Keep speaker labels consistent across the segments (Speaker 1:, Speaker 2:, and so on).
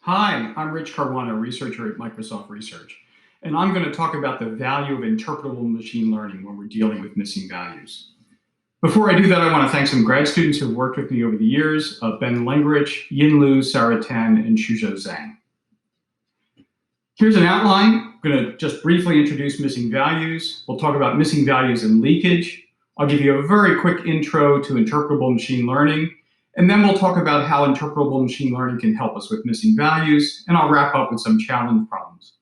Speaker 1: Hi, I'm Rich Caruana, a researcher at Microsoft Research, and I'm going to talk about the value of interpretable machine learning when we're dealing with missing values. Before I do that, I want to thank some grad students who have worked with me over the years, Ben Lengerich, Yin Liu, Sarah Tan, and Shuzhou Zhang. Here's an outline. I'm going to just briefly introduce missing values. We'll talk about missing values and leakage. I'll give you a very quick intro to interpretable machine learning, and then we'll talk about how interpretable machine learning can help us with missing values, and I'll wrap up with some challenge problems.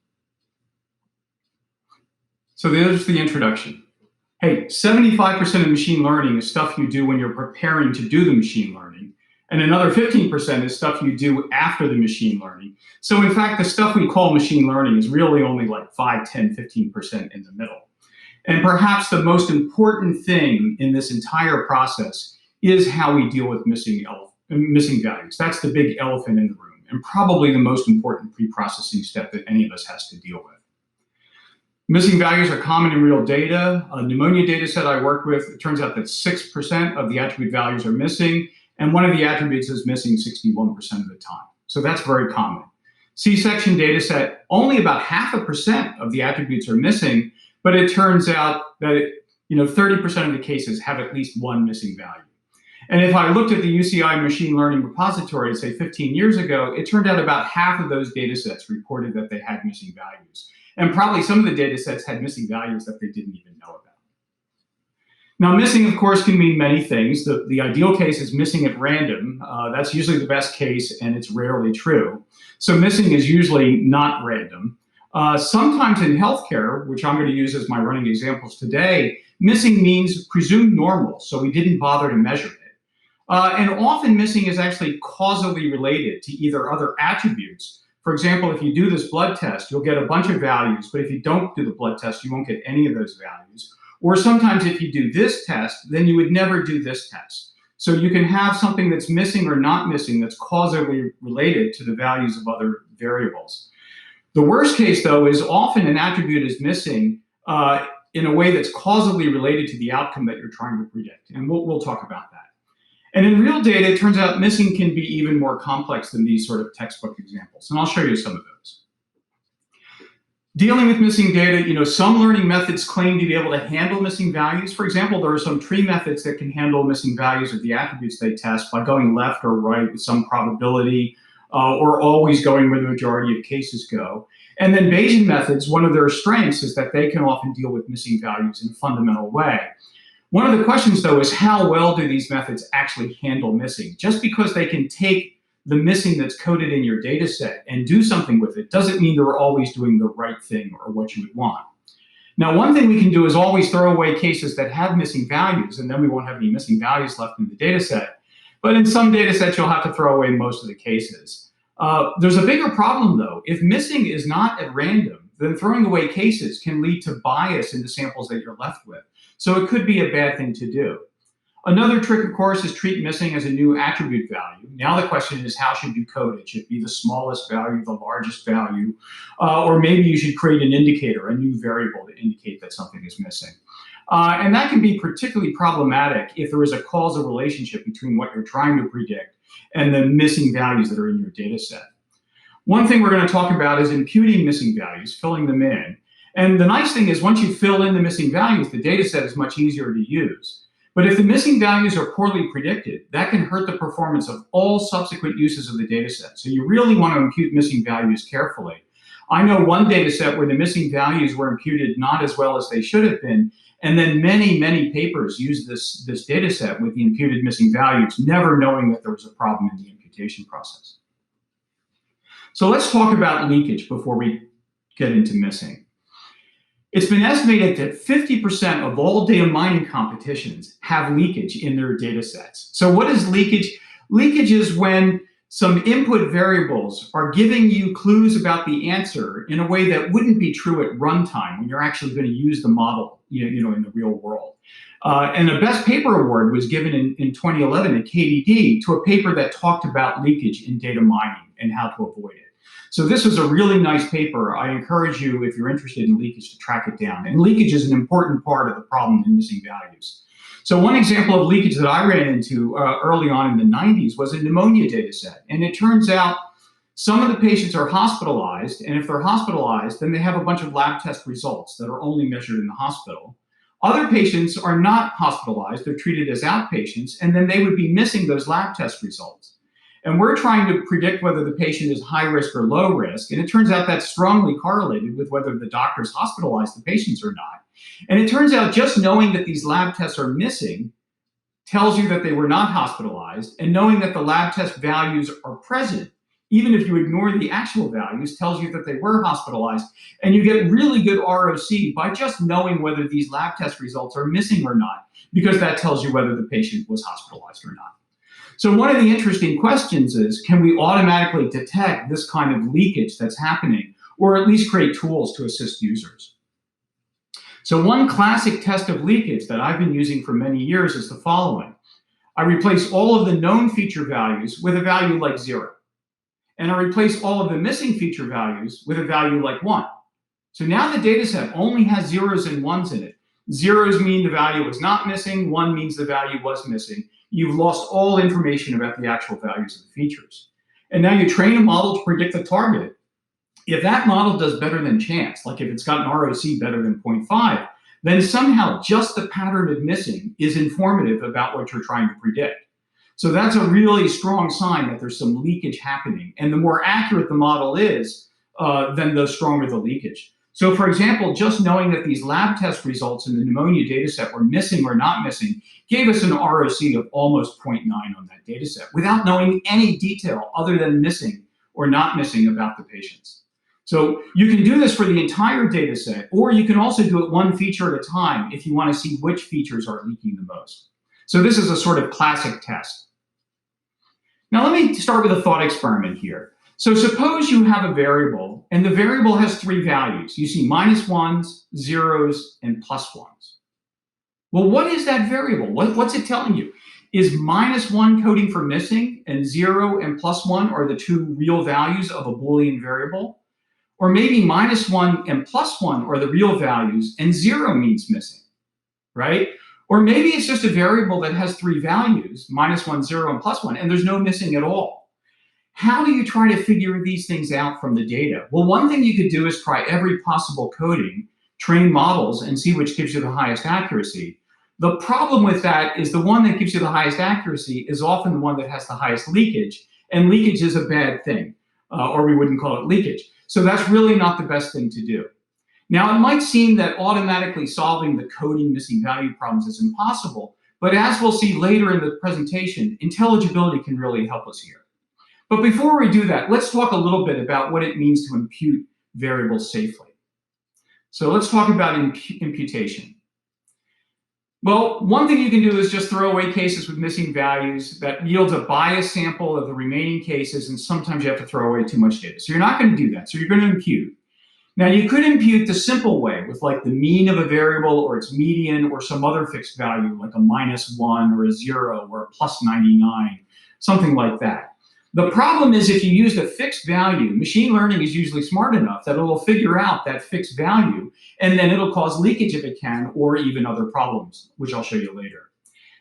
Speaker 1: So there's the introduction. Hey, 75% of machine learning is stuff you do when you're preparing to do the machine learning, and another 15% is stuff you do after the machine learning. So in fact, the stuff we call machine learning is really only like 5, 10, 15% in the middle. And perhaps the most important thing in this entire process is how we deal with missing values. That's the big elephant in the room, and probably the most important pre-processing step that any of us has to deal with. Missing values are common in real data. A pneumonia data set I worked with, it turns out that 6% of the attribute values are missing, and one of the attributes is missing 61% of the time. So that's very common. C-section data set, only about 0.5% of the attributes are missing, but it turns out that 30% of the cases have at least one missing value. And if I looked at the UCI machine learning repository, say 15 years ago, it turned out about half of those data sets reported that they had missing values. And probably some of the data sets had missing values that they didn't even know about. Now, missing, of course, can mean many things. The ideal case is missing at random. That's usually the best case, and it's rarely true. So missing is usually not random. Sometimes in healthcare, which I'm going to use as my running examples today, missing means presumed normal, so we didn't bother to measure it. And often missing is actually causally related to either other attributes. For example, if you do this blood test, you'll get a bunch of values, but if you don't do the blood test, you won't get any of those values. Or sometimes if you do this test, then you would never do this test. So you can have something that's missing or not missing that's causally related to the values of other variables. The worst case, though, is often an attribute is missing in a way that's causally related to the outcome that you're trying to predict. And we'll talk about that. And in real data, it turns out missing can be even more complex than these sort of textbook examples. And I'll show you some of those. Dealing with missing data, some learning methods claim to be able to handle missing values. For example, there are some tree methods that can handle missing values of the attributes they test by going left or right with some probability, or always going where the majority of cases go. And then Bayesian methods, one of their strengths is that they can often deal with missing values in a fundamental way. One of the questions, though, is how well do these methods actually handle missing? Just because they can take the missing that's coded in your data set and do something with it doesn't mean they're always doing the right thing or what you would want. Now, one thing we can do is always throw away cases that have missing values, and then we won't have any missing values left in the data set. But in some data sets, you'll have to throw away most of the cases. There's a bigger problem, though. If missing is not at random, then throwing away cases can lead to bias in the samples that you're left with. So it could be a bad thing to do. Another trick, of course, is treat missing as a new attribute value. Now the question is, how should you code it? Should it be the smallest value, the largest value, or maybe you should create an indicator, a new variable to indicate that something is missing. And that can be particularly problematic if there is a causal relationship between what you're trying to predict and the missing values that are in your data set. One thing we're going to talk about is imputing missing values, filling them in. And the nice thing is once you fill in the missing values, the data set is much easier to use. But if the missing values are poorly predicted, that can hurt the performance of all subsequent uses of the data set. So you really want to impute missing values carefully. I know one data set where the missing values were imputed not as well as they should have been, and then many, many papers used this data set with the imputed missing values, never knowing that there was a problem in the imputation process. So let's talk about leakage before we get into missing. It's been estimated that 50% of all data mining competitions have leakage in their data sets. So what is leakage? Leakage is when some input variables are giving you clues about the answer in a way that wouldn't be true at runtime when you're actually going to use the model in the real world. And a Best Paper Award was given in 2011 at KDD to a paper that talked about leakage in data mining and how to avoid it. So this was a really nice paper. I encourage you, if you're interested in leakage, to track it down. And leakage is an important part of the problem in missing values. So one example of leakage that I ran into early on in the 90s was a pneumonia data set. And it turns out Some of the patients are hospitalized, and if they're hospitalized, then they have a bunch of lab test results that are only measured in the hospital. Other patients are not hospitalized, they're treated as outpatients, and then they would be missing those lab test results. And we're trying to predict whether the patient is high risk or low risk, and it turns out that's strongly correlated with whether the doctors hospitalize the patients or not. And it turns out just knowing that these lab tests are missing tells you that they were not hospitalized, and knowing that the lab test values are present, even if you ignore the actual values, tells you that they were hospitalized. And you get really good ROC by just knowing whether these lab test results are missing or not, because that tells you whether the patient was hospitalized or not. So one of the interesting questions is, can we automatically detect this kind of leakage that's happening, or at least create tools to assist users? So one classic test of leakage that I've been using for many years is the following. I replace all of the known feature values with a value like 0. And I replace all of the missing feature values with a value like 1. So now the data set only has 0s and 1s in it. 0s mean the value was not missing, 1 means the value was missing. You've lost all information about the actual values of the features. And now you train a model to predict the target. If that model does better than chance, like if it's got an ROC better than 0.5, then somehow just the pattern of missing is informative about what you're trying to predict. So that's a really strong sign that there's some leakage happening. And the more accurate the model is, then the stronger the leakage. So for example, just knowing that these lab test results in the pneumonia data set were missing or not missing gave us an ROC of almost 0.9 on that data set without knowing any detail other than missing or not missing about the patients. So you can do this for the entire data set, or you can also do it one feature at a time if you want to see which features are leaking the most. So this is a sort of classic test. Now let me start with a thought experiment here. So suppose you have a variable, and the variable has 3 values. You see -1s, 0s, and +1s. Well, what is that variable? What's it telling you? Is -1 coding for missing, and 0 and +1 are the 2 real values of a Boolean variable? Or maybe -1 and +1 are the real values, and 0 means missing, right? Or maybe it's just a variable that has 3 values, -1, 0, and +1, and there's no missing at all. How do you try to figure these things out from the data? Well, one thing you could do is try every possible coding, train models, and see which gives you the highest accuracy. The problem with that is the one that gives you the highest accuracy is often the one that has the highest leakage, and leakage is a bad thing, or we wouldn't call it leakage. So that's really not the best thing to do. Now, it might seem that automatically solving the coding missing value problems is impossible, but as we'll see later in the presentation, intelligibility can really help us here. But before we do that, let's talk a little bit about what it means to impute variables safely. So let's talk about imputation. Well, one thing you can do is just throw away cases with missing values. That yields a biased sample of the remaining cases, and sometimes you have to throw away too much data. So you're not going to do that. So you're going to impute. Now, you could impute the simple way with like the mean of a variable or its median or some other fixed value like a -1 or a 0 or a +99, something like that. The problem is if you use a fixed value, machine learning is usually smart enough that it'll figure out that fixed value, and then it'll cause leakage if it can, or even other problems, which I'll show you later.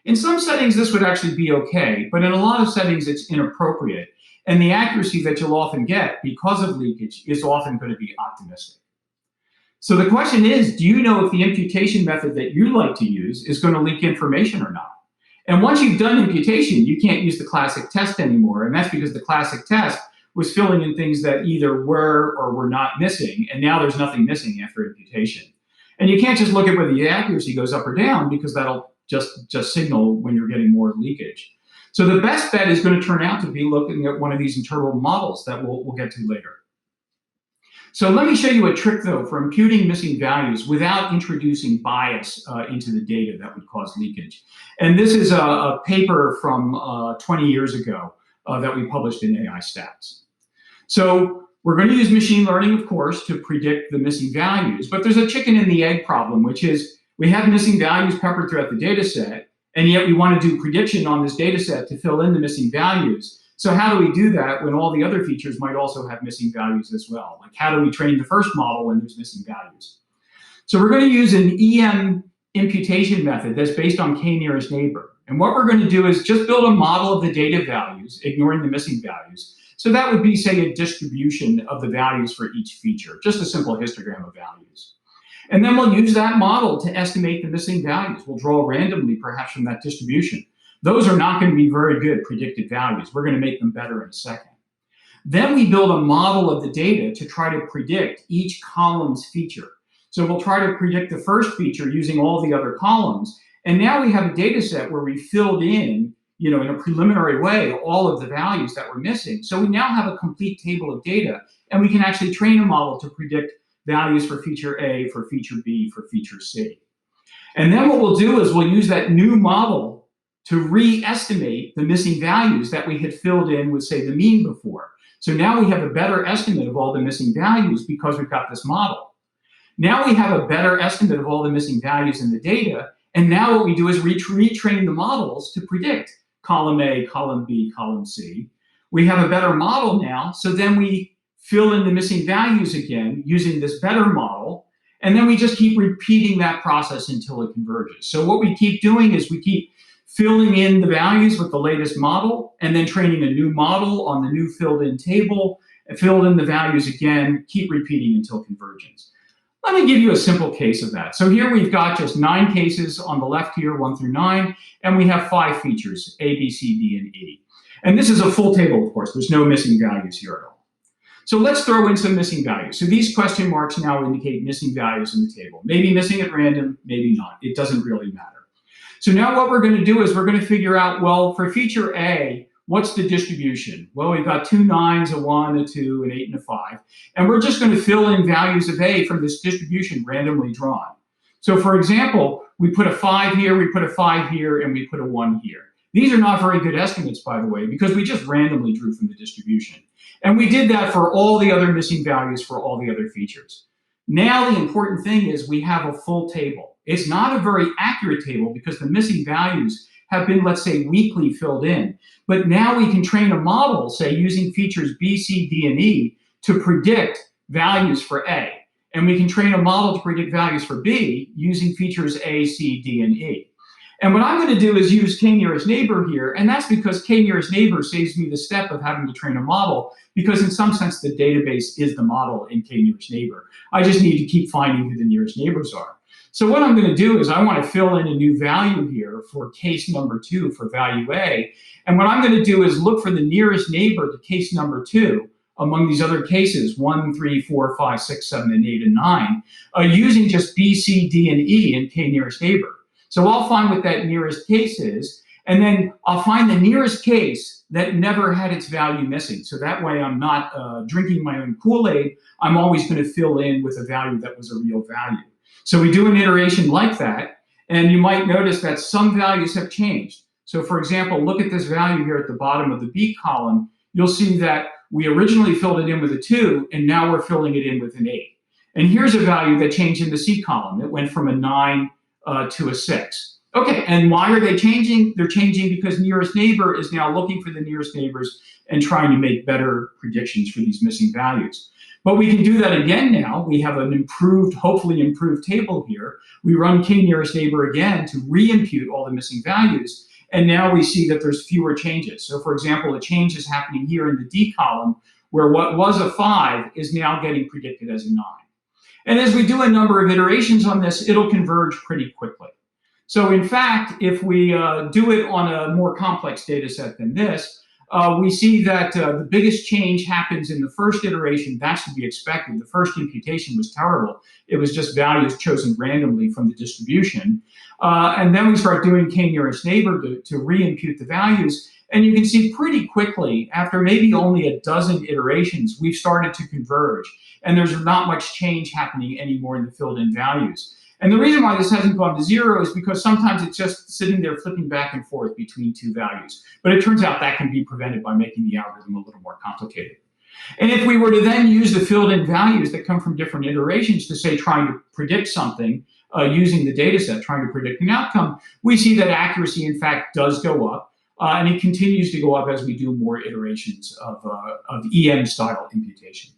Speaker 1: In some settings, this would actually be okay, but in a lot of settings, it's inappropriate. And the accuracy that you'll often get because of leakage is often going to be optimistic. So the question is, do you know if the imputation method that you like to use is going to leak information or not? And once you've done imputation, you can't use the classic test anymore. And that's because the classic test was filling in things that either were or were not missing. And now there's nothing missing after imputation. And you can't just look at whether the accuracy goes up or down, because that'll just signal when you're getting more leakage. So the best bet is going to turn out to be looking at one of these interpretable models that we'll get to later. So let me show you a trick, though, for imputing missing values without introducing bias into the data that would cause leakage. And this is a paper from 20 years ago that we published in AI Stats. So we're going to use machine learning, of course, to predict the missing values. But there's a chicken and the egg problem, which is we have missing values peppered throughout the data set, and yet we want to do prediction on this data set to fill in the missing values. So how do we do that when all the other features might also have missing values as well? Like, how do we train the first model when there's missing values? So we're going to use an EM imputation method that's based on k-nearest neighbor. And what we're going to do is just build a model of the data values, ignoring the missing values. So that would be, say, a distribution of the values for each feature, just a simple histogram of values. And then we'll use that model to estimate the missing values. We'll draw randomly, perhaps, from that distribution. Those are not going to be very good predicted values. We're going to make them better in a second. Then we build a model of the data to try to predict each column's feature. So we'll try to predict the first feature using all the other columns. And now we have a data set where we filled in, in a preliminary way, all of the values that were missing. So we now have a complete table of data, and we can actually train a model to predict values for feature A, for feature B, for feature C. And then what we'll do is we'll use that new model to re-estimate the missing values that we had filled in with, say, the mean before. So now we have a better estimate of all the missing values because we've got this model. Now we have a better estimate of all the missing values in the data, and now what we do is retrain the models to predict column A, column B, column C. We have a better model now, so then we fill in the missing values again using this better model, and then we just keep repeating that process until it converges. So what we keep doing is we keep filling in the values with the latest model, and then training a new model on the new filled in table, and fill in the values again, keep repeating until convergence. Let me give you a simple case of that. So here we've got just 9 cases on the left here, 1 through 9, and we have 5 features, A, B, C, D, and E. And this is a full table, of course. There's no missing values here at all. So let's throw in some missing values. So these question marks now indicate missing values in the table. Maybe missing at random, maybe not. It doesn't really matter. So now what we're going to do is we're going to figure out, well, for feature A, what's the distribution? Well, we've got 2 9s, a 1, a 2, an 8, and a 5. And we're just going to fill in values of A from this distribution randomly drawn. So for example, we put a 5 here, we put a 5 here, and we put a 1 here. These are not very good estimates, by the way, because we just randomly drew from the distribution. And we did that for all the other missing values for all the other features. Now the important thing is we have a full table. It's not a very accurate table because the missing values have been, let's say, weakly filled in. But now we can train a model, say, using features B, C, D, and E to predict values for A. And we can train a model to predict values for B using features A, C, D, and E. And what I'm going to do is use k-nearest neighbor here, and that's because k-nearest neighbor saves me the step of having to train a model, because in some sense the database is the model in k-nearest neighbor. I just need to keep finding who the nearest neighbors are. So what I'm going to do is I want to fill in a new value here for case number 2 for value A. And what I'm going to do is look for the nearest neighbor to case number 2 among these other cases, 1, 3, 4, 5, 6, 7, and 8, and 9, using just B, C, D, and E in k-nearest neighbor. So I'll find what that nearest case is, and then I'll find the nearest case that never had its value missing. So that way I'm not drinking my own Kool-Aid. I'm always going to fill in with a value that was a real value. So we do an iteration like that, and you might notice that some values have changed. So for example, look at this value here at the bottom of the B column. You'll see that we originally filled it in with a 2, and now we're filling it in with an 8. And here's a value that changed in the C column. It went from a 9 to a 6. Okay, and why are they changing? They're changing because nearest neighbor is now looking for the nearest neighbors and trying to make better predictions for these missing values. But we can do that again now. We have an improved, hopefully improved table here. We run k-nearest neighbor again to re-impute all the missing values, and now we see that there's fewer changes. So for example, a change is happening here in the D column, where what was a 5 is now getting predicted as a 9. And as we do a number of iterations on this, it'll converge pretty quickly. So in fact, if we do it on a more complex data set than this, we see that the biggest change happens in the first iteration. That's to be expected. The first imputation was terrible. It was just values chosen randomly from the distribution. And then we start doing k-nearest neighbor to re-impute the values. And you can see pretty quickly, after maybe only a dozen iterations, we've started to converge. And there's not much change happening anymore in the filled in values. And the reason why this hasn't gone to 0 is because sometimes it's just sitting there flipping back and forth between 2 values. But it turns out that can be prevented by making the algorithm a little more complicated. And if we were to then use the filled in values that come from different iterations to, say, trying to predict something using the data set, trying to predict an outcome, we see that accuracy, in fact, does go up. And it continues to go up as we do more iterations of EM-style imputation.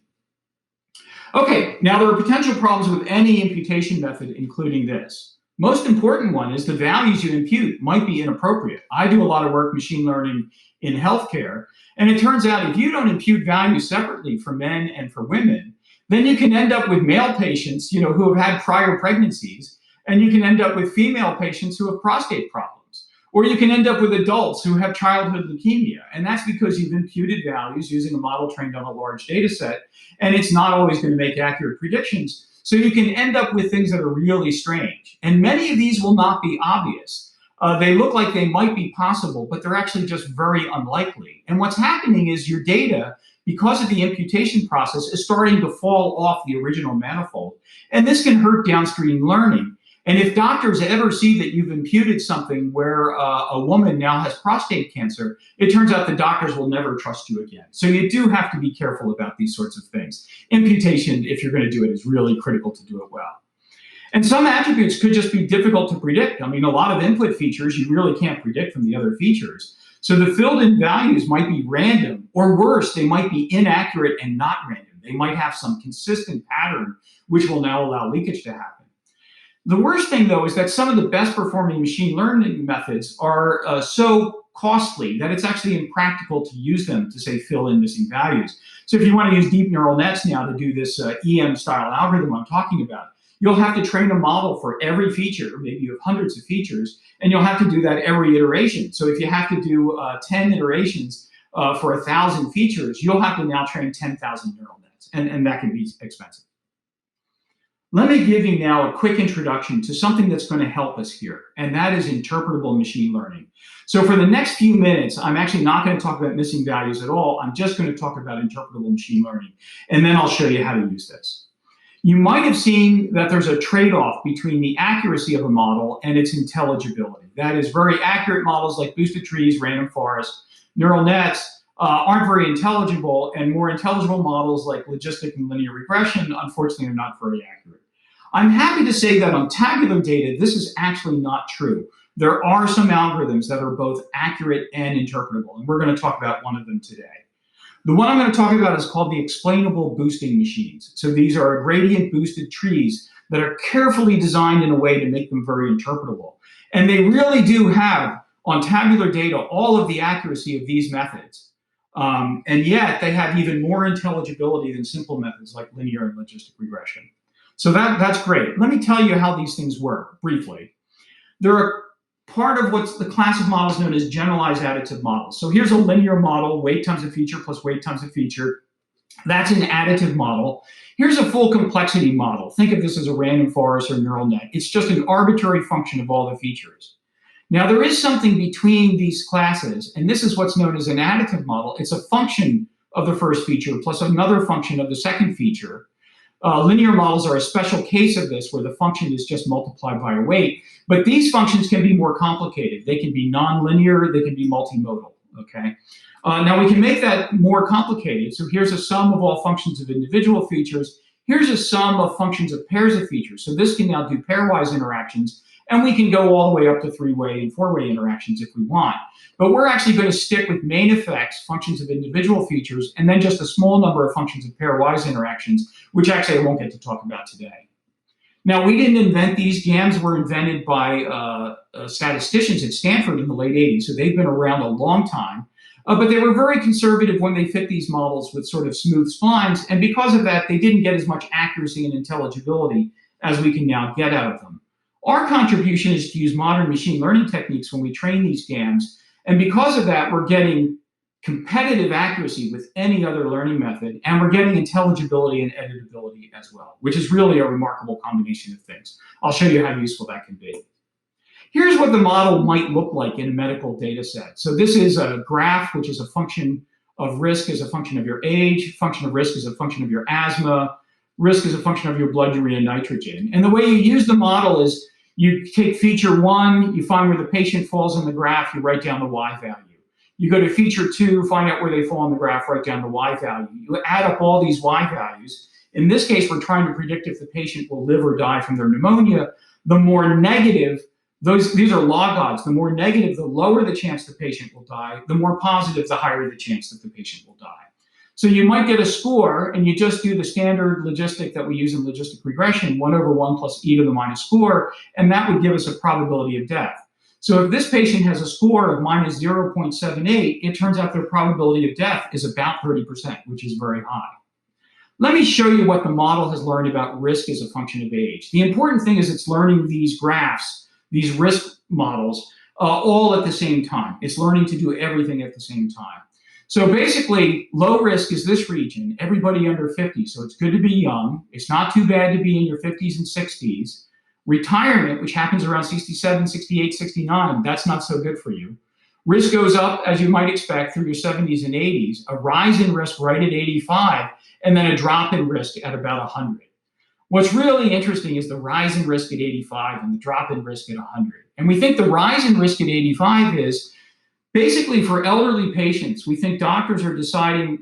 Speaker 1: Okay, now there are potential problems with any imputation method, including this. Most important one is the values you impute might be inappropriate. I do a lot of work machine learning in healthcare, and it turns out if you don't impute values separately for men and for women, then you can end up with male patients, who have had prior pregnancies, and you can end up with female patients who have prostate problems. Or you can end up with adults who have childhood leukemia. And that's because you've imputed values using a model trained on a large data set, and it's not always going to make accurate predictions. So you can end up with things that are really strange. And many of these will not be obvious. They look like they might be possible, but they're actually just very unlikely. And what's happening is your data, because of the imputation process, is starting to fall off the original manifold. And this can hurt downstream learning. And if doctors ever see that you've imputed something where a woman now has prostate cancer, it turns out the doctors will never trust you again. So you do have to be careful about these sorts of things. Imputation, if you're going to do it, is really critical to do it well. And some attributes could just be difficult to predict. I mean, a lot of input features you really can't predict from the other features. So the filled-in values might be random, or worse, they might be inaccurate and not random. They might have some consistent pattern, which will now allow leakage to happen. The worst thing, though, is that some of the best performing machine learning methods are so costly that it's actually impractical to use them to, say, fill in missing values. So if you want to use deep neural nets now to do this EM-style algorithm I'm talking about, you'll have to train a model for every feature. Maybe you have hundreds of features, and you'll have to do that every iteration. So if you have to do 10 iterations for 1,000 features, you'll have to now train 10,000 neural nets, and that can be expensive. Let me give you now a quick introduction to something that's going to help us here, and that is interpretable machine learning. So for the next few minutes, I'm actually not going to talk about missing values at all. I'm just going to talk about interpretable machine learning, and then I'll show you how to use this. You might have seen that there's a trade-off between the accuracy of a model and its intelligibility. That is, very accurate models like boosted trees, random forests, neural nets aren't very intelligible, and more intelligible models like logistic and linear regression, unfortunately, are not very accurate. I'm happy to say that on tabular data, this is actually not true. There are some algorithms that are both accurate and interpretable, and we're going to talk about one of them today. The one I'm going to talk about is called the explainable boosting machines. So these are gradient boosted trees that are carefully designed in a way to make them very interpretable. And they really do have, on tabular data, all of the accuracy of these methods. And yet they have even more intelligibility than simple methods like linear and logistic regression. So that's great. Let me tell you how these things work briefly. There are part of what's the class of models known as generalized additive models. So here's a linear model, weight times a feature plus weight times a feature. That's an additive model. Here's a full complexity model. Think of this as a random forest or neural net. It's just an arbitrary function of all the features. Now there is something between these classes, and this is what's known as an additive model. It's a function of the first feature plus another function of the second feature. Linear models are a special case of this, where the function is just multiplied by a weight. But these functions can be more complicated. They can be nonlinear, they can be multimodal, okay? Now we can make that more complicated. So here's a sum of all functions of individual features. Here's a sum of functions of pairs of features. So this can now do pairwise interactions, and we can go all the way up to three-way and four-way interactions if we want. But we're actually going to stick with main effects, functions of individual features, and then just a small number of functions of pairwise interactions, which actually I won't get to talk about today. Now, we didn't invent these. GAMs were invented by statisticians at Stanford in the late 80s, so they've been around a long time. But they were very conservative when they fit these models with sort of smooth splines, and because of that, they didn't get as much accuracy and intelligibility as we can now get out of them. Our contribution is to use modern machine learning techniques when we train these GAMs, and because of that, we're getting competitive accuracy with any other learning method, and we're getting intelligibility and editability as well, which is really a remarkable combination of things. I'll show you how useful that can be. Here's what the model might look like in a medical data set. So this is a graph, which is a function of risk as a function of your age, function of risk as a function of your asthma, risk as a function of your blood urea nitrogen. And the way you use the model is you take feature one, you find where the patient falls in the graph, you write down the Y value. You go to feature two, find out where they fall in the graph, write down the Y value. You add up all these Y values. In this case, we're trying to predict if the patient will live or die from their pneumonia. The more negative, these are log odds. The more negative, the lower the chance the patient will die. The more positive, the higher the chance that the patient will die. So you might get a score, and you just do the standard logistic that we use in logistic regression, 1 over 1 plus e to the minus 4, and that would give us a probability of death. So if this patient has a score of minus 0.78, it turns out their probability of death is about 30%, which is very high. Let me show you what the model has learned about risk as a function of age. The important thing is it's learning these graphs, these risk models, all at the same time. It's learning to do everything at the same time. So basically, low risk is this region, everybody under 50. So it's good to be young. It's not too bad to be in your 50s and 60s. Retirement, which happens around 67, 68, 69, that's not so good for you. Risk goes up, as you might expect, through your 70s and 80s, a rise in risk right at 85, and then a drop in risk at about 100. What's really interesting is the rise in risk at 85 and the drop in risk at 100. And we think the rise in risk at 85 is basically for elderly patients. We think doctors are deciding,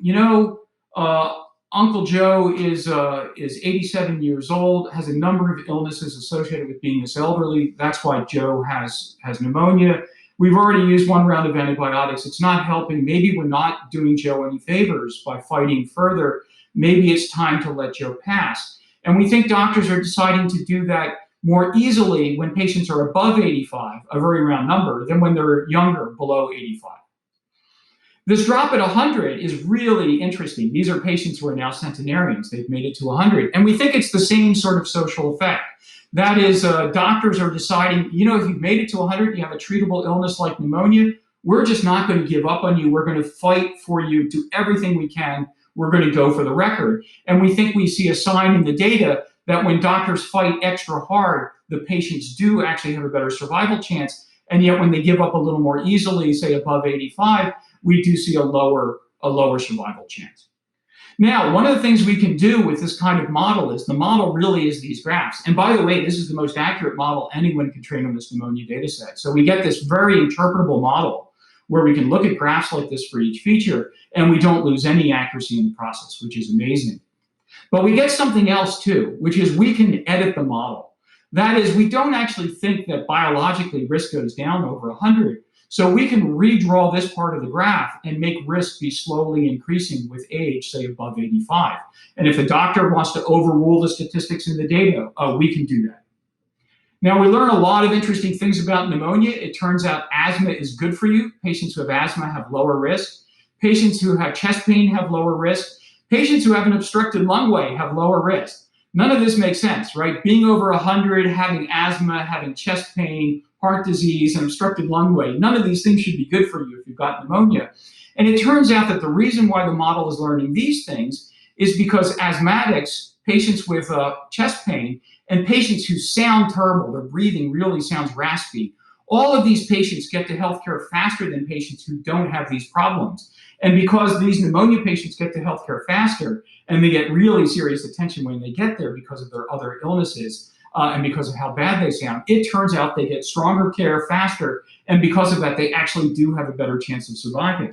Speaker 1: Uncle Joe is 87 years old, has a number of illnesses associated with being this elderly. That's why Joe has pneumonia. We've already used 1 round of antibiotics. It's not helping. Maybe we're not doing Joe any favors by fighting further. Maybe it's time to let Joe pass. And we think doctors are deciding to do that more easily when patients are above 85, a very round number, than when they're younger, below 85. This drop at 100 is really interesting. These are patients who are now centenarians. They've made it to 100. And we think it's the same sort of social effect. That is, doctors are deciding, if you've made it to 100, you have a treatable illness like pneumonia, we're just not going to give up on you. We're going to fight for you, do everything we can. We're going to go for the record. And we think we see a sign in the data that when doctors fight extra hard, the patients do actually have a better survival chance. And yet when they give up a little more easily, say above 85, we do see a lower survival chance. Now, one of the things we can do with this kind of model is the model really is these graphs. And by the way, this is the most accurate model anyone can train on this pneumonia data set. So we get this very interpretable model where we can look at graphs like this for each feature, and we don't lose any accuracy in the process, which is amazing. But we get something else too, which is we can edit the model. That is, we don't actually think that biologically risk goes down over 100. So we can redraw this part of the graph and make risk be slowly increasing with age, say above 85. And if the doctor wants to overrule the statistics in the data, we can do that. Now, we learn a lot of interesting things about pneumonia. It turns out asthma is good for you. Patients who have asthma have lower risk. Patients who have chest pain have lower risk. Patients who have an obstructed lungway have lower risk. None of this makes sense, right? Being over 100, having asthma, having chest pain, heart disease, and obstructed lungway, none of these things should be good for you if you've got pneumonia. And it turns out that the reason why the model is learning these things is because asthmatics, patients with chest pain, and patients who sound terrible, their breathing really sounds raspy, all of these patients get to healthcare faster than patients who don't have these problems. And because these pneumonia patients get to healthcare faster, and they get really serious attention when they get there because of their other illnesses, and because of how bad they sound, it turns out they get stronger care faster, and because of that, they actually do have a better chance of surviving.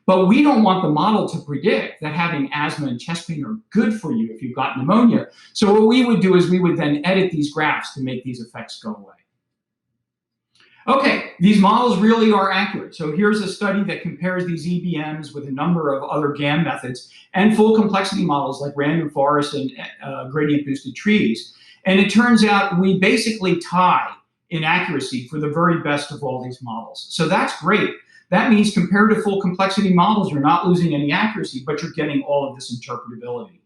Speaker 1: But we don't want the model to predict that having asthma and chest pain are good for you if you've got pneumonia. So what we would do is we would then edit these graphs to make these effects go away. Okay, these models really are accurate. So here's a study that compares these EBMs with a number of other GAM methods and full complexity models like random forest and gradient boosted trees. And it turns out we basically tie in accuracy for the very best of all these models. So that's great. That means compared to full complexity models, you're not losing any accuracy, but you're getting all of this interpretability.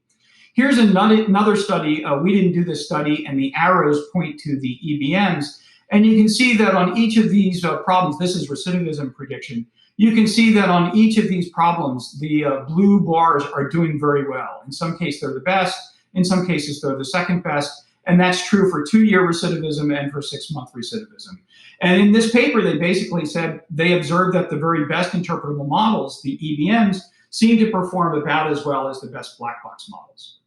Speaker 1: Here's another study. We didn't do this study, and the arrows point to the EBMs. And you can see that on each of these problems, this is recidivism prediction, you can see that on each of these problems, the blue bars are doing very well. In some cases, they're the best. In some cases, they're the second best. And that's true for 2-year recidivism and for 6-month recidivism. And in this paper, they basically said they observed that the very best interpretable models, the EBMs, seem to perform about as well as the best black box models.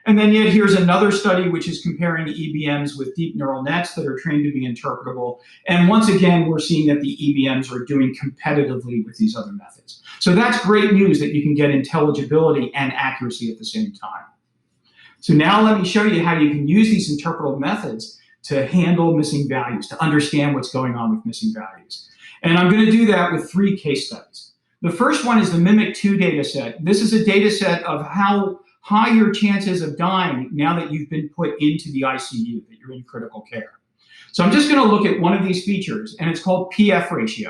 Speaker 1: And then yet here's another study which is comparing EBMs with deep neural nets that are trained to be interpretable. And once again, we're seeing that the EBMs are doing competitively with these other methods. So that's great news that you can get intelligibility and accuracy at the same time. So now let me show you how you can use these interpretable methods to handle missing values, to understand what's going on with missing values. And I'm going to do that with 3 case studies. The first one is the MIMIC-2 data set. This is a data set of how high your chances of dying now that you've been put into the ICU, that you're in critical care. So I'm just going to look at one of these features, and it's called PF ratio.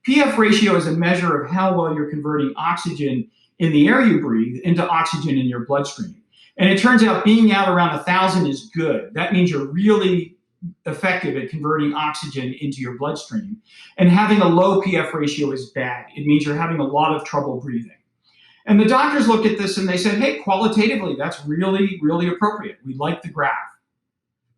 Speaker 1: PF ratio is a measure of how well you're converting oxygen in the air you breathe into oxygen in your bloodstream. And it turns out being out around 1,000 is good. That means you're really effective at converting oxygen into your bloodstream. And having a low PF ratio is bad. It means you're having a lot of trouble breathing. And the doctors looked at this and they said, hey, qualitatively, that's really, really appropriate. We like the graph.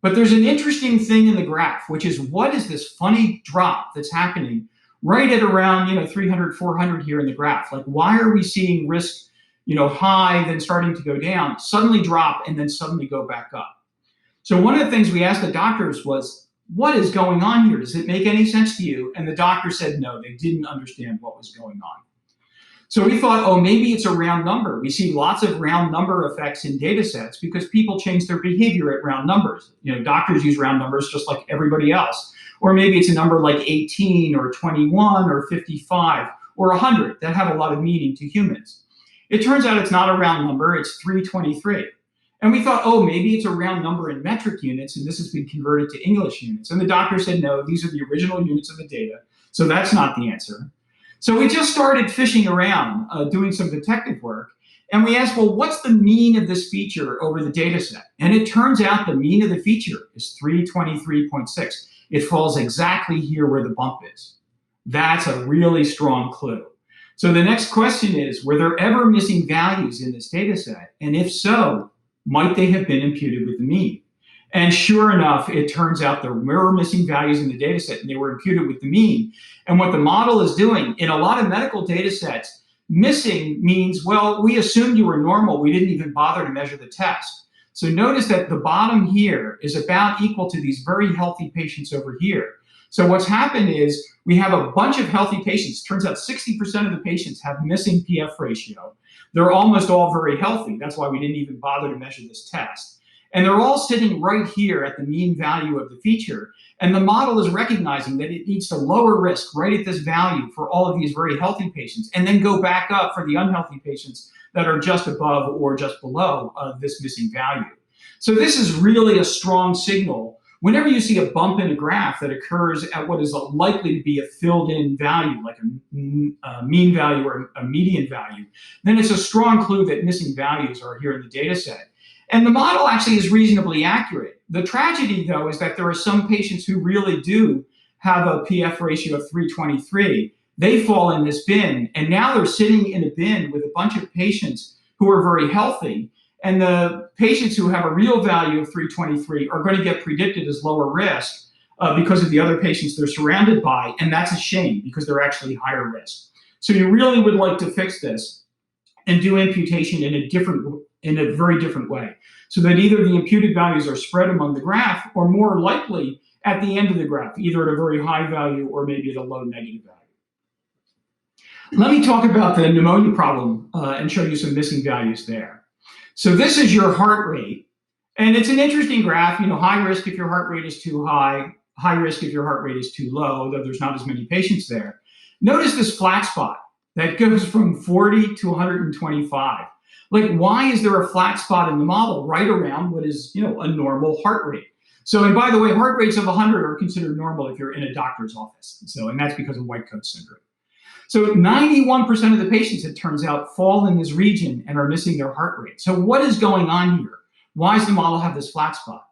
Speaker 1: But there's an interesting thing in the graph, which is what is this funny drop that's happening right at around 300, 400 here in the graph? Like, why are we seeing risk high, then starting to go down, suddenly drop, and then suddenly go back up? So one of the things we asked the doctors was, what is going on here? Does it make any sense to you? And the doctor said no, they didn't understand what was going on. So we thought, oh, maybe it's a round number. We see lots of round number effects in data sets because people change their behavior at round numbers. Doctors use round numbers just like everybody else. Or maybe it's a number like 18 or 21 or 55 or 100 that have a lot of meaning to humans. It turns out it's not a round number, it's 323. And we thought, oh, maybe it's a round number in metric units and this has been converted to English units. And the doctor said, no, these are the original units of the data. So that's not the answer. So we just started fishing around, doing some detective work. And we asked, well, what's the mean of this feature over the data set? And it turns out the mean of the feature is 323.6. It falls exactly here where the bump is. That's a really strong clue. So the next question is, were there ever missing values in this data set? And if so, might they have been imputed with the mean? And sure enough, it turns out there were missing values in the data set and they were imputed with the mean. And what the model is doing in a lot of medical data sets, missing means, well, we assumed you were normal. We didn't even bother to measure the test. So notice that the bottom here is about equal to these very healthy patients over here. So what's happened is we have a bunch of healthy patients. Turns out 60% of the patients have missing PF ratio. They're almost all very healthy. That's why we didn't even bother to measure this test. And they're all sitting right here at the mean value of the feature. And the model is recognizing that it needs to lower risk right at this value for all of these very healthy patients, and then go back up for the unhealthy patients that are just above or just below this missing value. So this is really a strong signal. Whenever you see a bump in a graph that occurs at what is likely to be a filled-in value, like a mean value or a median value, then it's a strong clue that missing values are here in the data set. And the model actually is reasonably accurate. The tragedy, though, is that there are some patients who really do have a PF ratio of 323. They fall in this bin, and now they're sitting in a bin with a bunch of patients who are very healthy. And the patients who have a real value of 323 are going to get predicted as lower risk because of the other patients they're surrounded by. And that's a shame because they're actually higher risk. So you really would like to fix this and do imputation in a very different way, so that either the imputed values are spread among the graph or more likely at the end of the graph, either at a very high value or maybe at a low negative value. Let me talk about the pneumonia problem and show you some missing values there. So this is your heart rate, and it's an interesting graph. High risk if your heart rate is too high, high risk if your heart rate is too low, though there's not as many patients there. Notice this flat spot that goes from 40 to 125. Like, why is there a flat spot in the model right around what is, a normal heart rate? So, and by the way, heart rates of 100 are considered normal if you're in a doctor's office. So, and that's because of white coat syndrome. So 91% of the patients, it turns out, fall in this region and are missing their heart rate. So what is going on here? Why does the model have this flat spot?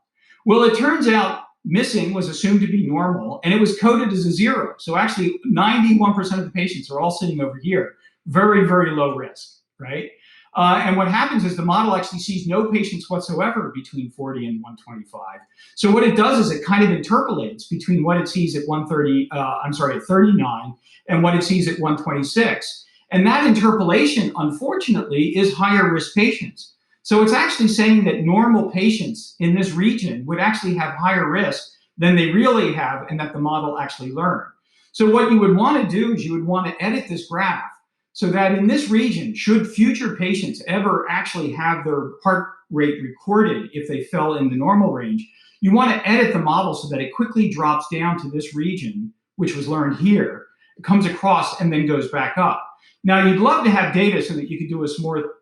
Speaker 1: Well, it turns out missing was assumed to be normal, and it was coded as a 0. So actually, 91% of the patients are all sitting over here. Very, very low risk, right? And what happens is the model actually sees no patients whatsoever between 40 and 125. So what it does is it kind of interpolates between what it sees at 39 and what it sees at 126. And that interpolation, unfortunately, is higher risk patients. So it's actually saying that normal patients in this region would actually have higher risk than they really have, and that the model actually learned. So what you would want to do is you would want to edit this graph so that in this region, should future patients ever actually have their heart rate recorded if they fell in the normal range, you want to edit the model so that it quickly drops down to this region, which was learned here, it comes across and then goes back up. Now, you'd love to have data so that you could do a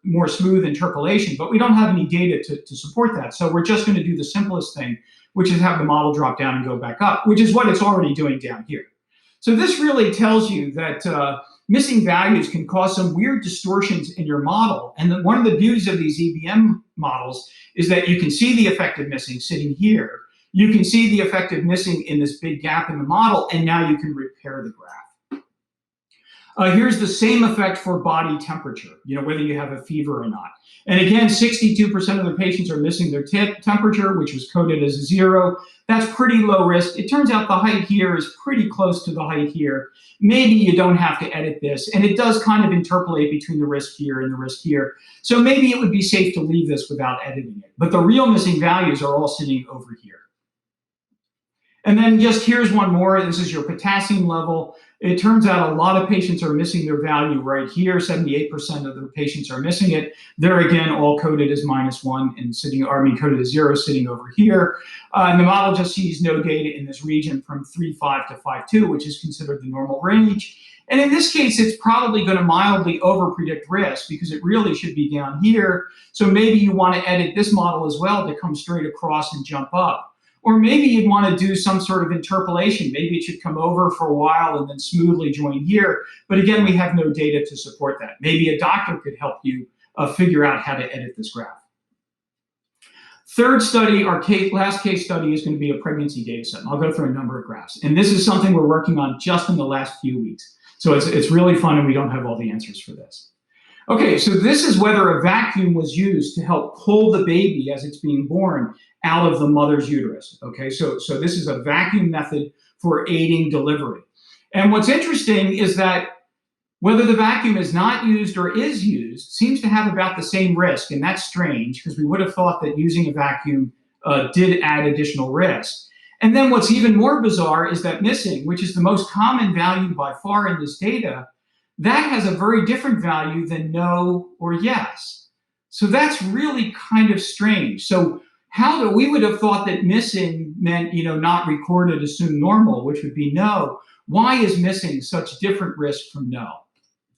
Speaker 1: more smooth interpolation, but we don't have any data to support that. So we're just going to do the simplest thing, which is have the model drop down and go back up, which is what it's already doing down here. So this really tells you that missing values can cause some weird distortions in your model. And one of the beauties of these EBM models is that you can see the effect of missing sitting here. You can see the effect of missing in this big gap in the model, and now you can repair the graph. Here's the same effect for body temperature, whether you have a fever or not. And again, 62% of the patients are missing their temperature, which was coded as a 0. That's pretty low risk. It turns out the height here is pretty close to the height here. Maybe you don't have to edit this, and it does kind of interpolate between the risk here and the risk here. So maybe it would be safe to leave this without editing it. But the real missing values are all sitting over here. And then just here's one more. This is your potassium level. It turns out a lot of patients are missing their value right here. 78% of the patients are missing it. They're again all coded as -1 and coded as 0 sitting over here. And the model just sees no data in this region from 3.5 to 5.2, which is considered the normal range. And in this case, it's probably going to mildly overpredict risk because it really should be down here. So maybe you want to edit this model as well to come straight across and jump up. Or maybe you'd want to do some sort of interpolation. Maybe it should come over for a while and then smoothly join here. But again, we have no data to support that. Maybe a doctor could help you figure out how to edit this graph. Third study, our last case study, is going to be a pregnancy data set. And I'll go through a number of graphs. And this is something we're working on just in the last few weeks. So it's really fun, and we don't have all the answers for this. Okay, so this is whether a vacuum was used to help pull the baby as it's being born out of the mother's uterus. Okay, so this is a vacuum method for aiding delivery. And what's interesting is that whether the vacuum is not used or is used seems to have about the same risk, and that's strange because we would have thought that using a vacuum did add additional risk. And then what's even more bizarre is that missing, which is the most common value by far in this data, that has a very different value than no or yes. So that's really kind of strange. So we would have thought that missing meant, not recorded, assumed normal, which would be no. Why is missing such different risk from no?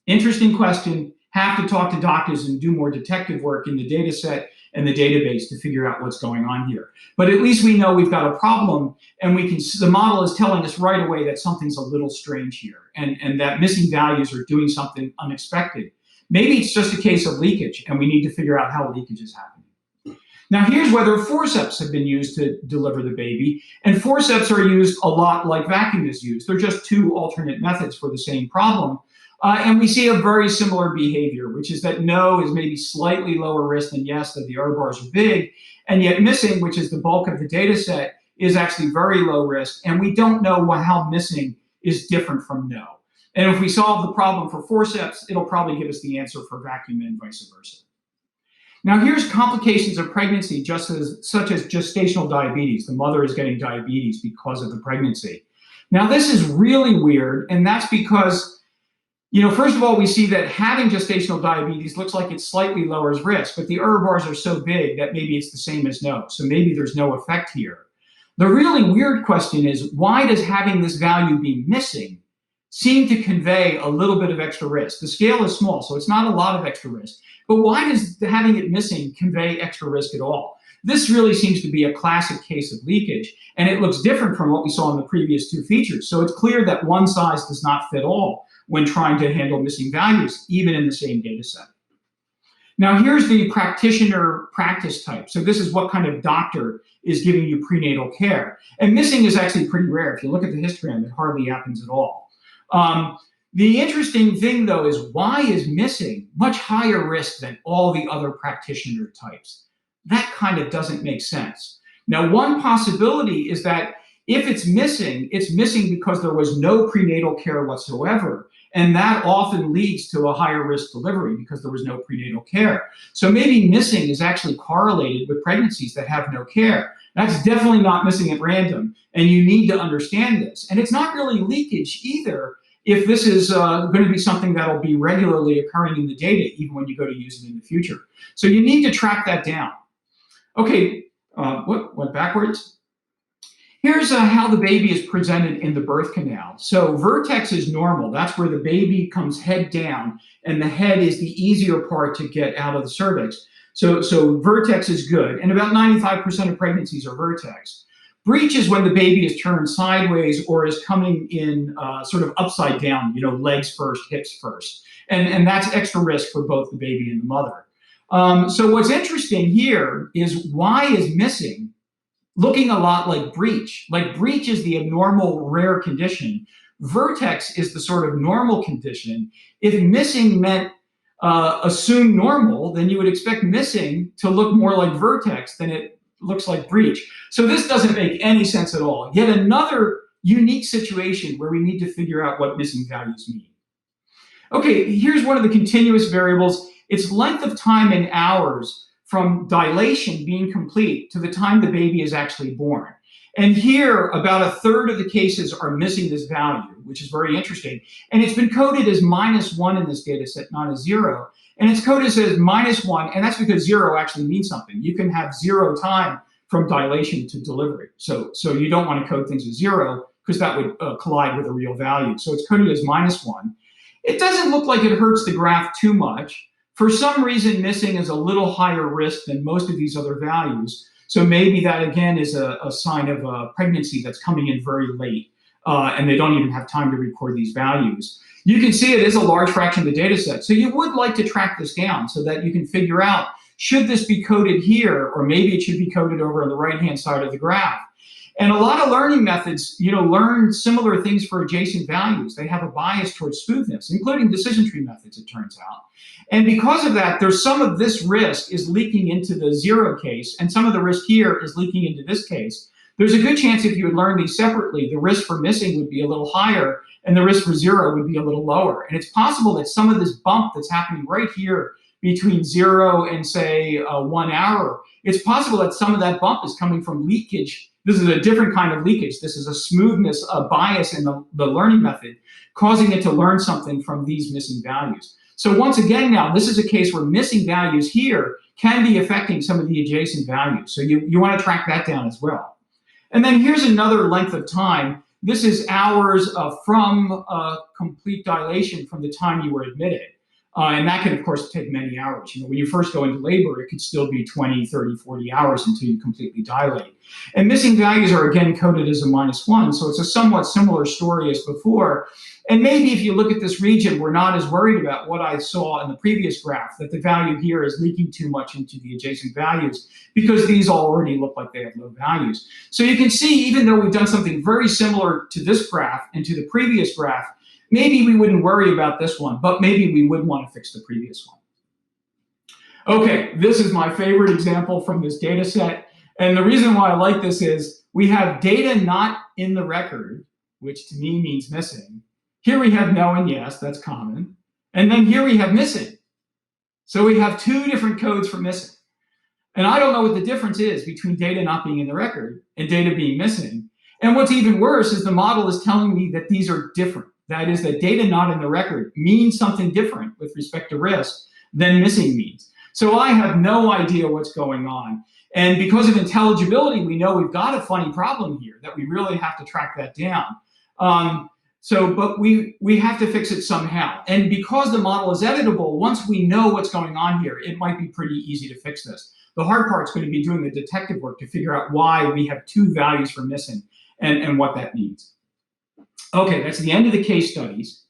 Speaker 1: Interesting question. Have to talk to doctors and do more detective work in the data set and the database to figure out what's going on here. But at least we know we've got a problem, and the model is telling us right away that something's a little strange here, and that missing values are doing something unexpected. Maybe it's just a case of leakage, and we need to figure out how leakage is happening. Now here's whether forceps have been used to deliver the baby, and forceps are used a lot like vacuum is used. They're just two alternate methods for the same problem. And we see a very similar behavior, which is that no is maybe slightly lower risk than yes, that the error bars are big, and yet missing, which is the bulk of the data set, is actually very low risk, and we don't know how missing is different from no. And if we solve the problem for forceps, it'll probably give us the answer for vacuum and vice versa. Now here's complications of pregnancy, such as gestational diabetes. The mother is getting diabetes because of the pregnancy. Now this is really weird, and that's because first of all, we see that having gestational diabetes looks like it slightly lowers risk, but the error bars are so big that maybe it's the same as no. So maybe there's no effect here. The really weird question is, why does having this value be missing seem to convey a little bit of extra risk? The scale is small, so it's not a lot of extra risk. But why does having it missing convey extra risk at all? This really seems to be a classic case of leakage, and it looks different from what we saw in the previous two features. So it's clear that one size does not fit all when trying to handle missing values, even in the same data set. Now here's the practitioner practice type. So this is what kind of doctor is giving you prenatal care. And missing is actually pretty rare. If you look at the histogram, it hardly happens at all. The interesting thing though is, why is missing much higher risk than all the other practitioner types? That kind of doesn't make sense. Now one possibility is that if it's missing because there was no prenatal care whatsoever. And that often leads to a higher risk delivery because there was no prenatal care. So maybe missing is actually correlated with pregnancies that have no care. That's definitely not missing at random. And you need to understand this. And it's not really leakage either if this is going to be something that'll be regularly occurring in the data, even when you go to use it in the future. So you need to track that down. Okay, what went backwards? Here's how the baby is presented in the birth canal. So vertex is normal. That's where the baby comes head down, and the head is the easier part to get out of the cervix. So vertex is good, and about 95% of pregnancies are vertex. Breech is when the baby is turned sideways or is coming in sort of upside down, legs first, hips first. And that's extra risk for both the baby and the mother. So what's interesting here is Y is missing, looking a lot like breech. Like breech is the abnormal rare condition. Vertex is the sort of normal condition. If missing meant assume normal, then you would expect missing to look more like vertex than it looks like breech. So this doesn't make any sense at all. Yet another unique situation where we need to figure out what missing values mean. Okay, here's one of the continuous variables. It's length of time in hours from dilation being complete to the time the baby is actually born. And here, about a third of the cases are missing this value, which is very interesting. And it's been coded as -1 in this data set, not as 0. And it's coded as -1, and that's because 0 actually means something. You can have 0 time from dilation to delivery. So you don't want to code things as 0, because that would collide with a real value. So it's coded as -1. It doesn't look like it hurts the graph too much. For some reason, missing is a little higher risk than most of these other values. So maybe that, again, is a sign of a pregnancy that's coming in very late, and they don't even have time to record these values. You can see it is a large fraction of the data set. So you would like to track this down so that you can figure out, should this be coded here, or maybe it should be coded over on the right-hand side of the graph. And a lot of learning methods, learn similar things for adjacent values. They have a bias towards smoothness, including decision tree methods, it turns out. And because of that, there's some of this risk is leaking into the 0 case, and some of the risk here is leaking into this case. There's a good chance if you would learn these separately, the risk for missing would be a little higher, and the risk for 0 would be a little lower. And it's possible that some of this bump that's happening right here between 0 and, say, 1 hour, it's possible that some of that bump is coming from leakage. This is a different kind of leakage. This is a smoothness, a bias in the learning method, causing it to learn something from these missing values. So once again now, this is a case where missing values here can be affecting some of the adjacent values. So you want to track that down as well. And then here's another length of time. This is hours from complete dilation from the time you were admitted. And that can, of course, take many hours. When you first go into labor, it could still be 20, 30, 40 hours until you completely dilate. And missing values are, again, coded as a -1, so it's a somewhat similar story as before. And maybe if you look at this region, we're not as worried about what I saw in the previous graph, that the value here is leaking too much into the adjacent values, because these already look like they have low values. So you can see, even though we've done something very similar to this graph and to the previous graph, maybe we wouldn't worry about this one, but maybe we would want to fix the previous one. Okay, this is my favorite example from this data set. And the reason why I like this is we have data not in the record, which to me means missing. Here we have no and yes, that's common. And then here we have missing. So we have 2 different codes for missing. And I don't know what the difference is between data not being in the record and data being missing. And what's even worse is the model is telling me that these are different. That is, that data not in the record means something different with respect to risk than missing means. So I have no idea what's going on. And because of intelligibility, we know we've got a funny problem here, that we really have to track that down. But we have to fix it somehow. And because the model is editable, once we know what's going on here, it might be pretty easy to fix this. The hard part's going to be doing the detective work to figure out why we have 2 values for missing and what that means. Okay, that's the end of the case studies.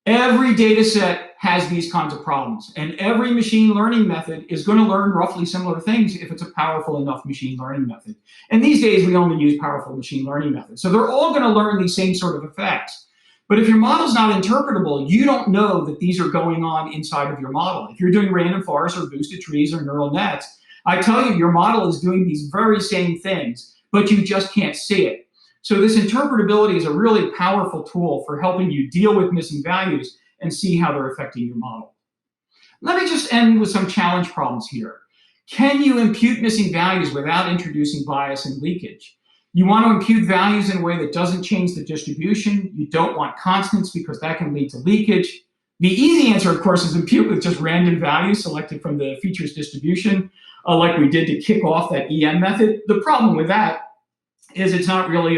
Speaker 1: Every data set has these kinds of problems, and every machine learning method is going to learn roughly similar things if it's a powerful enough machine learning method. And these days, we only use powerful machine learning methods. So they're all going to learn these same sort of effects. But if your model's not interpretable, you don't know that these are going on inside of your model. If you're doing random forests or boosted trees or neural nets, I tell you, your model is doing these very same things, but you just can't see it. So this interpretability is a really powerful tool for helping you deal with missing values and see how they're affecting your model. Let me just end with some challenge problems here. Can you impute missing values without introducing bias and leakage? You want to impute values in a way that doesn't change the distribution. You don't want constants because that can lead to leakage. The easy answer, of course, is impute with just random values selected from the features distribution, like we did to kick off that EM method. The problem with that is it's not really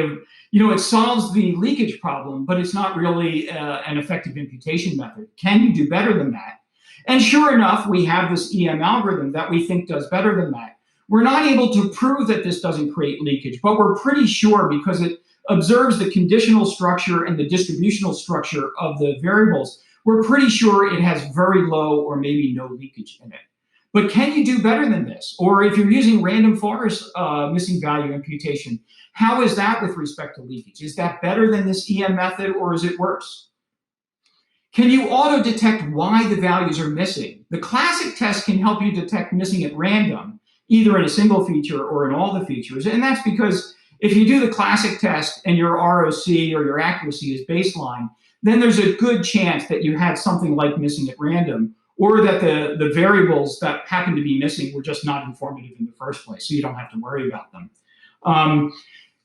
Speaker 1: it solves the leakage problem, but it's not really an effective imputation method. Can you do better than that? And sure enough, we have this EM algorithm that we think does better than that. We're not able to prove that this doesn't create leakage, but we're pretty sure because it observes the conditional structure and the distributional structure of the variables. We're pretty sure it has very low or maybe no leakage in it. But can you do better than this? Or if you're using random forest missing value imputation, how is that with respect to leakage? Is that better than this EM method, or is it worse? Can you auto-detect why the values are missing? The classic test can help you detect missing at random, either in a single feature or in all the features. And that's because if you do the classic test and your ROC or your accuracy is baseline, then there's a good chance that you had something like missing at random, or that the variables that happen to be missing were just not informative in the first place, so you don't have to worry about them.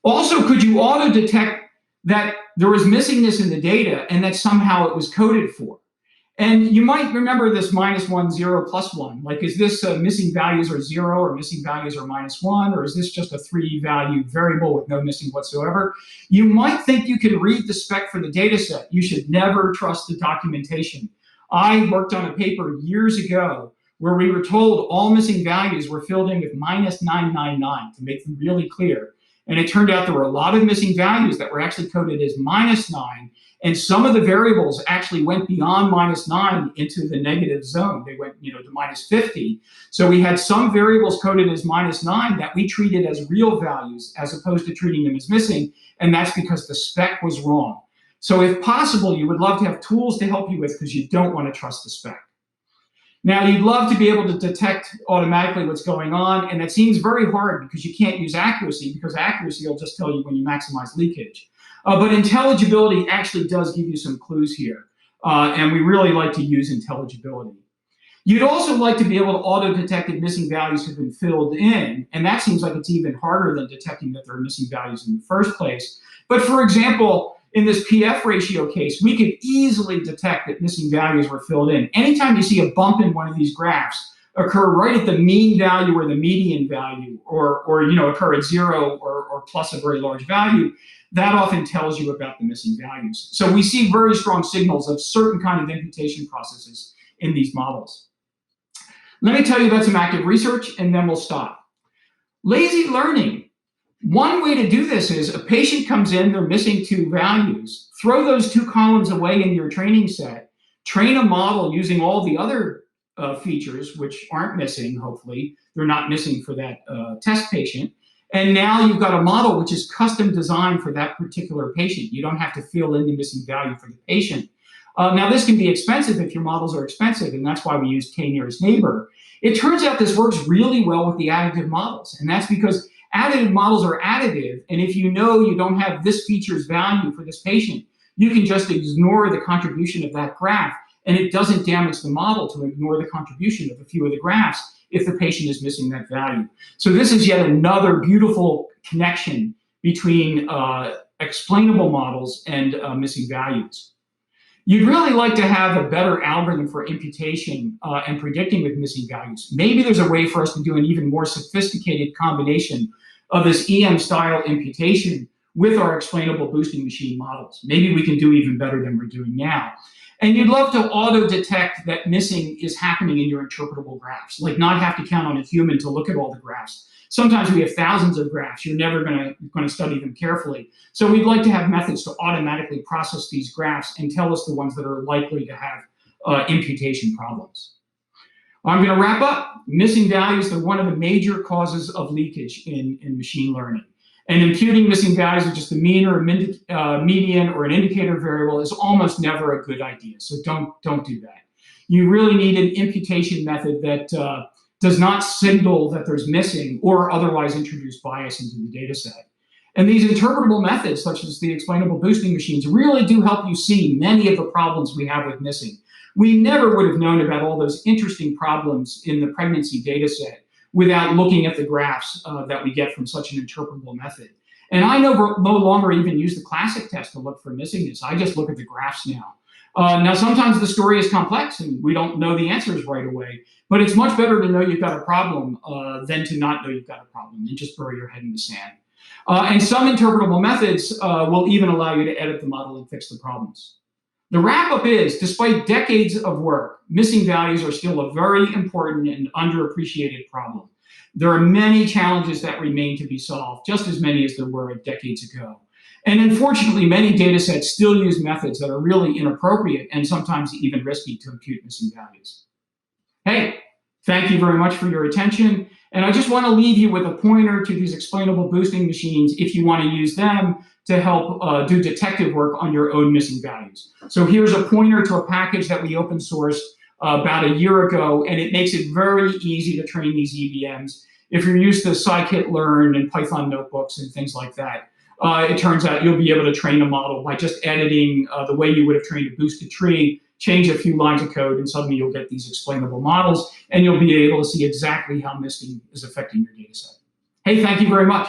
Speaker 1: Also, could you auto-detect that there was missingness in the data and that somehow it was coded for? And you might remember this -1, 0, +1. Like, is this missing values are 0 or missing values are -1, or is this just a 3-value variable with no missing whatsoever? You might think you can read the spec for the data set. You should never trust the documentation. I worked on a paper years ago where we were told all missing values were filled in with -999 to make them really clear. And it turned out there were a lot of missing values that were actually coded as -9. And some of the variables actually went beyond -9 into the negative zone. They went, to -50. So we had some variables coded as -9 that we treated as real values as opposed to treating them as missing. And that's because the spec was wrong. So if possible, you would love to have tools to help you with, because you don't want to trust the spec. Now, you'd love to be able to detect automatically what's going on, and that seems very hard because you can't use accuracy, because accuracy will just tell you when you maximize leakage. But intelligibility actually does give you some clues here, and we really like to use intelligibility. You'd also like to be able to auto-detect if missing values have been filled in, and that seems like it's even harder than detecting that there are missing values in the first place. But for example, in this PF ratio case, we could easily detect that missing values were filled in. Anytime you see a bump in one of these graphs occur right at the mean value or the median value, or occur at 0 or plus a very large value, that often tells you about the missing values. So we see very strong signals of certain kind of imputation processes in these models. Let me tell you about some active research, and then we'll stop. Lazy learning. One way to do this is a patient comes in, they're missing 2 values, throw those 2 columns away in your training set, train a model using all the other features which aren't missing, hopefully. They're not missing for that test patient. And now you've got a model which is custom designed for that particular patient. You don't have to fill in the missing value for the patient. Now, this can be expensive if your models are expensive, and that's why we use K-nearest neighbor. It turns out this works really well with the additive models, and that's because additive models are additive, and if you know you don't have this feature's value for this patient, you can just ignore the contribution of that graph, and it doesn't damage the model to ignore the contribution of a few of the graphs if the patient is missing that value. So this is yet another beautiful connection between explainable models and missing values. You'd really like to have a better algorithm for imputation and predicting with missing values. Maybe there's a way for us to do an even more sophisticated combination of this EM-style imputation with our explainable boosting machine models. Maybe we can do even better than we're doing now. And you'd love to auto-detect that missing is happening in your interpretable graphs, like not have to count on a human to look at all the graphs. Sometimes we have thousands of graphs. You're never going to study them carefully. So we'd like to have methods to automatically process these graphs and tell us the ones that are likely to have imputation problems. I'm going to wrap up. Missing values are one of the major causes of leakage in machine learning. And imputing missing values with just a mean or a median or an indicator variable is almost never a good idea. So don't do that. You really need an imputation method that does not signal that there's missing or otherwise introduce bias into the data set. And these interpretable methods, such as the explainable boosting machines, really do help you see many of the problems we have with missing. We never would have known about all those interesting problems in the pregnancy data set without looking at the graphs that we get from such an interpretable method. And I no longer even use the classic test to look for missingness. I just look at the graphs now. Now, sometimes the story is complex and we don't know the answers right away, but it's much better to know you've got a problem than to not know you've got a problem and just bury your head in the sand. And some interpretable methods will even allow you to edit the model and fix the problems. The wrap-up is, despite decades of work, missing values are still a very important and underappreciated problem. There are many challenges that remain to be solved, just as many as there were decades ago. And unfortunately, many data sets still use methods that are really inappropriate and sometimes even risky to impute missing values. Hey, thank you very much for your attention. And I just want to leave you with a pointer to these explainable boosting machines if you want to use them to help do detective work on your own missing values. So here's a pointer to a package that we open sourced about a year ago, and it makes it very easy to train these EVMs. If you're used to scikit-learn and Python notebooks and things like that, it turns out you'll be able to train a model by just editing the way you would have trained a boosted tree, change a few lines of code, and suddenly you'll get these explainable models, and you'll be able to see exactly how misting is affecting your data set. Hey, thank you very much.